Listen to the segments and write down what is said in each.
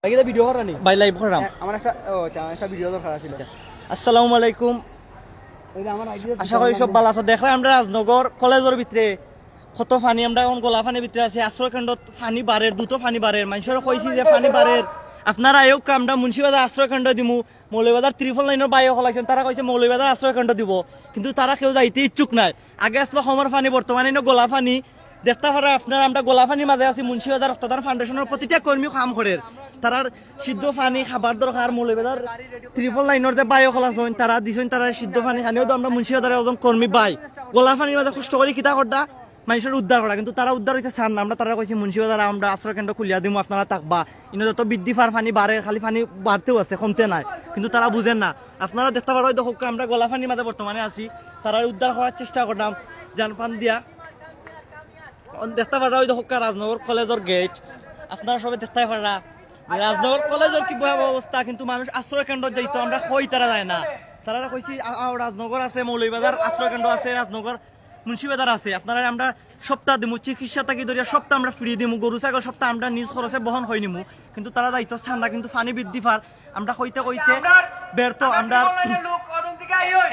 Video করা নি ভাই লাইভ করাম আমার একটা ভিডিও দরকার ছিল। আসসালামু আলাইকুম, আশা করি সব ভালো আছো। দেখলাম আমরা রাজনগর কলেজের ভিতরে কত পানি, আমরা এখন গোলা পানির ভিতরে আছি। আশ্রয় কেন্দ্র পানি বাড়ের, দুটো পানি বাড়ের মানুষের কইছি যে পানি বাড়ের আপনারা আয়োগ আমরা মুন্সিবাজার আশ্রয় কেন্দ্র দিব, মৌলভীবাজার ত্রিফল লাইনের বাইরে হলাইছেন, তারা কইছে মৌলভীবাজার আশ্রয় কেন্দ্র দিব, কিন্তু তারা কেউ যাইতে ইচ্ছুক নাই। আগে আসলো সমর পানি, বর্তমানে গোলা পানি দেখতে পারে আপনারা। আমরা গোলা পানির মাঝে আছি। মুন্সিবাজার রক্তদান ফাউন্ডেশনের প্রতিটা কর্মী কাম করে, তারার সিদ্ধ পানি খাবার দরকার। মৌলভীবাজার ত্রিফল লাইনের যে বায়ু খোলাছেন তারা দিছেন, তারা সিদ্ধ পানি খানিও তো আমরা মুন্সিবাজারের একজন কর্মী বাই গোলা পানির মাঝে কষ্ট করি কিতা করটা মানুষের উদ্ধার করা, কিন্তু তারা উদ্ধার হইতে চান না। আমরা তারা কইছি মুন্সিবাজার আমরা আশ্রয় কেন্দ্র খুলিয়া দিব, আপনারা থাকবা। ইনো যত বৃদ্ধি পার পানি বাড়ে, খালি পানি বাড়তেও আছে, কমতে নাই, কিন্তু তারা বুঝেন না। আপনারা দেখতে পারো হয়তো আমরা গোলা পানির মাঝে বর্তমানে আছি, তারা উদ্ধার করার চেষ্টা করলাম জান পান দিয়া। দেখতে পারা হয়তো রাজনগর কলেজের গেট, আপনারা সবাই দেখতে পারা রাজনগর কলেজের কি ভয়াবহ অবস্থা, কিন্তু মানুষ আশ্রয় কেন্দ্র যাইতো আমরা কই তারা যায় না। তারা কইছি রাজনগর আছে, মৌলভীবাজার আশ্রয় কেন্দ্র আছে, রাজনগর মুন্সিবাজার আছে। আপনারা আমরা সপ্তাহ দিমু, চিকিৎসা থাকি ধরিয়া সপ্তাহ আমরা ফ্রি দিমু, গরু ছাগল সপ্তাহ আমরা নিজ খরচে বহন হয়ে নিমু, কিন্তু তারা যাইতো ঠান্ডা, কিন্তু পানি বৃদ্ধি পার আমরা কইতে কইতে ব্যর্থ। আমরা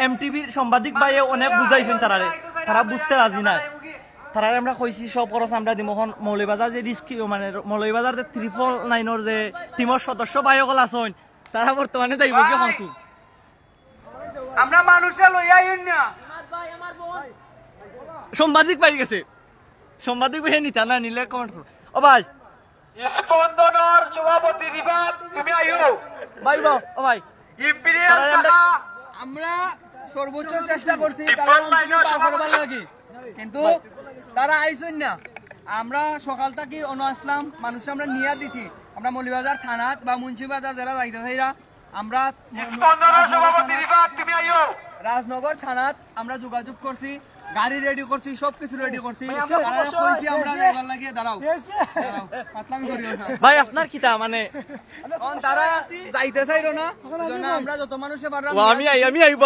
এমটিভির সাংবাদিক ভাইয়ে অনেক বুঝাইছেন, তারা বুঝতে রাজি নাই। তারা আমরা কইছি সব খরচ আমরা দিম। এখন মৌলভীবাজার যে রিস্ক মানে মৌলভীবাজার যে ত্রিপল নাইনের যে টিমের সদস্য বায়কল আছেন, তারা বর্তমানে যাইব কি হন্তু আমরা মানুষে লইয়া না। সাংবাদিক পাই গেছে, সাংবাদিক ভাই নিতা না নিলে কমেন্ট করো। ও ভাই স্পন্দনের সভাপতি রিফাত তুমি আইও ভাই। ও ভাই আমরা সর্বোচ্চ চেষ্টা করছি কিন্তু তারা আইসুন না। আমরা সকাল থেকে আসলাম, মানুষ আমরা নিয়ে দিছি। আমরা মৌলভীবাজার থানাত বা মুন্সিবাজার যারা যাইতেছেরা আমরা রাজনগর থানাত আমরা যোগাযোগ করছি, গাড়ি রেডি করছি, সবকিছু রেডি করছি। ভাই আপনার কিতা মানে তারা যাইতে চাইল না, আমরা যত মানুষে পারলাম আমি আইব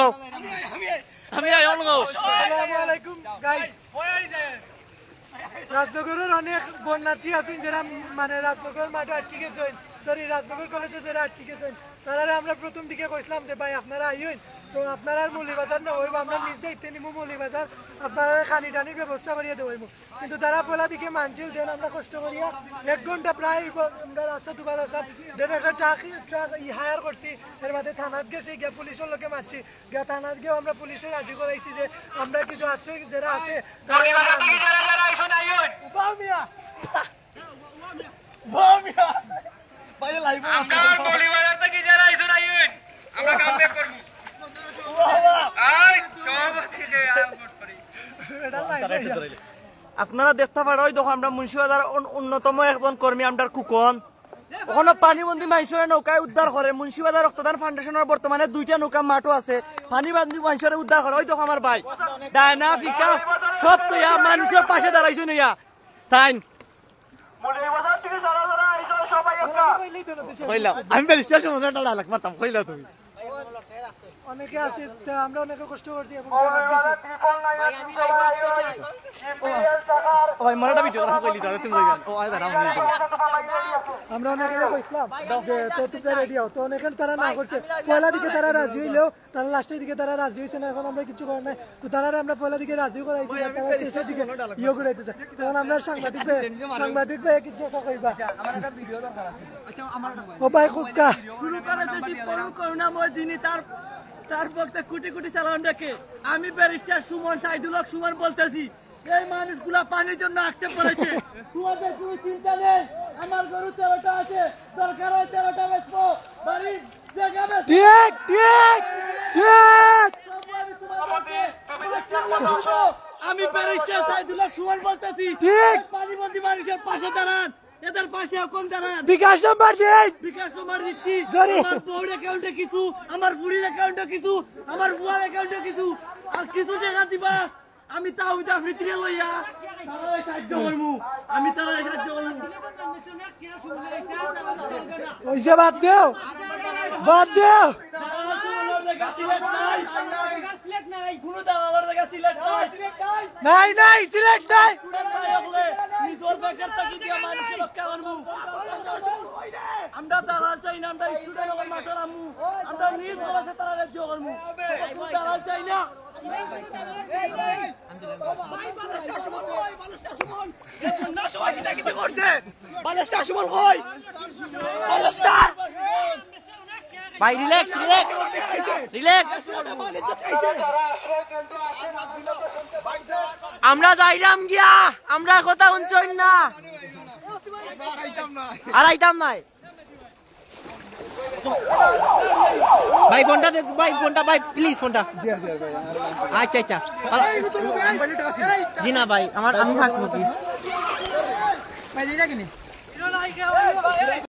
রাজনগরের অনেক বন্যার্থী আছেন যারা মানে রাজনগর মাঠে আটকে গেছেন, সরি রাজনগর কলেজে যারা আটকে গেছেন, তারা আমরা প্রথম দিকে কইছিলাম যে ভাই আপনারা আইন, তো আপনারা মৌলভীবাজার না হইব, আমরা নিজ দায়িত্বে নিবো মৌলভীবাজার, আপনারা খানি টানির ব্যবস্থা করিয়া দেবো। কিন্তু তারা পয়লা দিকে মানছিল, দেন আমরা কষ্ট করিয়া 1 ঘন্টা প্রায় আমরা রাস্তা দুবার আসলাম, দেন একটা ট্রাক হায়ার করছি, এর মধ্যে থানাত গেছি, গিয়ে পুলিশের লোকে মারছি, গিয়ে থানাত গিয়েও আমরা পুলিশের রাজি করাইছি যে আমরা কিছু আছে যারা আছে আপনারা দেখতে পারো দেখো আমরা মুন্সিবাজার অন্যতম একজন কর্মী আমরা কুকন ওখানে পানিবন্দী মানুষের নৌকায় উদ্ধার করে। মুন্সিবাজার রক্তদান ফাউন্ডেশনের বর্তমানে 2টা নৌকা মাঠও আছে, পানিবন্দী মানুষের উদ্ধার করে। ওই দেখো আমার ভাই ডায়না ফিকা সব তো মানুষের পাশে দাঁড়াইছে নইয়া তাই আমি মাতাম কইলা তুমি অনেকে আছে, আমরা অনেকে কষ্ট করছি। আমরা অনেকে কইছিলাম যে তোমরা রেডি হও, তো অনেকে তারা না করছে। পয়লা দিকে তারা রাজি হইলেও তারা লাস্টের দিকে তারা রাজি হয়েছে না, এখন আমরা কিছু করার নাই। তো তারা আমরা পয়লা দিকে রাজি করাইছি, তারা শেষের দিকে ইয়ে করাইতেছে। তখন আমরা সাংবাদিক ভাই কিছু কইবা ও ভাই কুক্কা শুরু করেছি করুণাময় যিনি তার পক্ষে কোটি কোটি চালান ডাকে। আমি ব্যারিস্টার সুমন সাইদুল হক সুমন বলতেছি, এই মানুষগুলা পানির জন্য আটকে পড়েছে, তোমাদের কোনো চিন্তা নেই। আমার গরু 13টা আছে, দরকার হয় 13টা বেচবো, বাড়ির জায়গা বেচবো। ঠিক ঠিক ঠিক আমি ব্যারিস্টার সাইদুল হক সুমন বলতেছি, ঠিক পানিবন্দী মানুষের পাশে দাঁড়ান, এদের পাশে এখন দাঁড়ান। বিকাশ নাম্বার দিচ্ছি, আমার বউর অ্যাকাউন্টে কিছু, আমার বুড়ির অ্যাকাউন্টে কিছু, আমার বুয়ার অ্যাকাউন্টে কিছু, আর কিছু টাকা দিবা। আমি তাও ফিতরে লইয়া তারা সাহায্য করবো, আমি তারা সাহায্য করবো। ওইসব বাদ দেও, বাদ দেও। নাই নাই সিলেট নাই। নিজের বেকার টাকা দিয়া মানুষের রক্ষা করবো আমরা দালাল চাই না আমরা স্টুডেন্ট হল মাঠের আমু আমরা নিজ বলেছে তারা রাজ্য করবো দালাল চাই না ভাই রিল্যাক্স রিল্যাক্স রিল্যাক্স আমরা যাইলাম গিয়া আমরা কথা শুনছই না আর আইতাম নাই ভাই ফোনটা দে ভাই ফোনটা ভাই প্লিজ ফোনটা আচ্ছা আচ্ছা জি না ভাই আমার আমি থাকবো কি ভাই দিলা কিনি